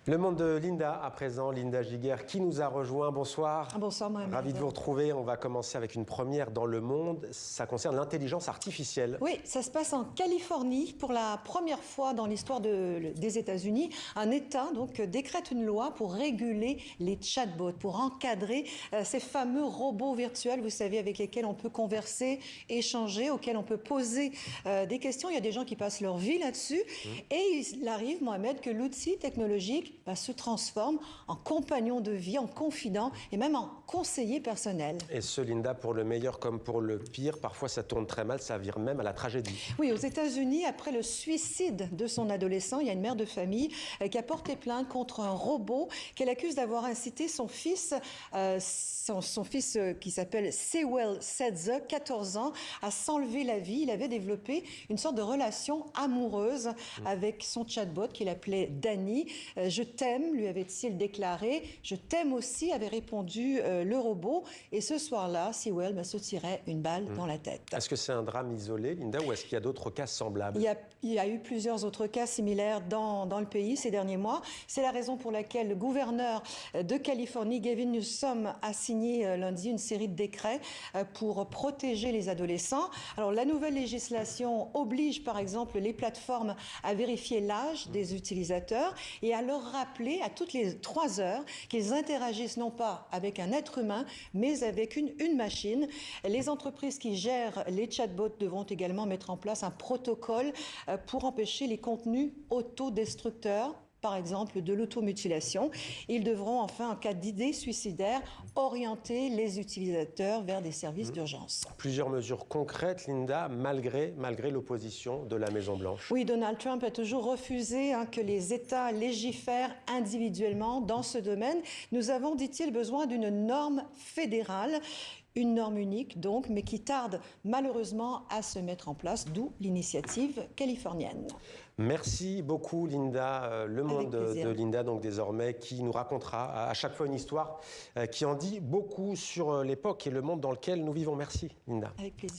Le monde de Linda, à présent, Linda Giguère, qui nous a rejoint. Bonsoir. Bonsoir, Mohamed. Ravi de vous retrouver. On va commencer avec une première dans le monde. Ça concerne l'intelligence artificielle. Oui, ça se passe en Californie. Pour la première fois dans l'histoire des États-Unis, un État décrète une loi pour réguler les chatbots, pour encadrer ces fameux robots virtuels, vous savez, avec lesquels on peut converser, échanger, auxquels on peut poser des questions. Il y a des gens qui passent leur vie là-dessus. Et il arrive, Mohamed, que l'outil technologique se transforme en compagnon de vie, en confident et même en conseiller personnel. Et ce, Linda, pour le meilleur comme pour le pire, parfois ça tourne très mal, ça vire même à la tragédie. Oui, aux États-Unis, après le suicide de son adolescent, il y a une mère de famille qui a porté plainte contre un robot qu'elle accuse d'avoir incité son fils, qui s'appelle Sewell Sedza, 14 ans, à s'enlever la vie. Il avait développé une sorte de relation amoureuse avec son chatbot qu'il appelait Danny. Je t'aime, lui avait-il déclaré. Je t'aime aussi, avait répondu le robot. Et ce soir-là, Sewell se tirait une balle dans la tête. Est-ce que c'est un drame isolé, Linda, ou est-ce qu'il y a d'autres cas semblables? Il y a eu plusieurs autres cas similaires dans le pays ces derniers mois. C'est la raison pour laquelle le gouverneur de Californie, Gavin Newsom, a signé lundi une série de décrets pour protéger les adolescents. Alors, la nouvelle législation oblige, par exemple, les plateformes à vérifier l'âge des utilisateurs et à leur rappeler à toutes les 3 heures qu'ils interagissent non pas avec un être humain, mais avec une machine. Les entreprises qui gèrent les chatbots devront également mettre en place un protocole pour empêcher les contenus autodestructeurs, par exemple de l'automutilation. Ils devront enfin, en cas d'idée suicidaire, orienter les utilisateurs vers des services d'urgence. Plusieurs mesures concrètes, Linda, malgré l'opposition de la Maison-Blanche. Oui, Donald Trump a toujours refusé que les États légifèrent individuellement dans ce domaine. Nous avons, dit-il, besoin d'une norme fédérale. Une norme unique, donc, mais qui tarde malheureusement à se mettre en place, d'où l'initiative californienne. Merci beaucoup, Linda. Le monde de Linda, donc désormais, qui nous racontera à chaque fois une histoire qui en dit beaucoup sur l'époque et le monde dans lequel nous vivons. Merci, Linda. Avec plaisir.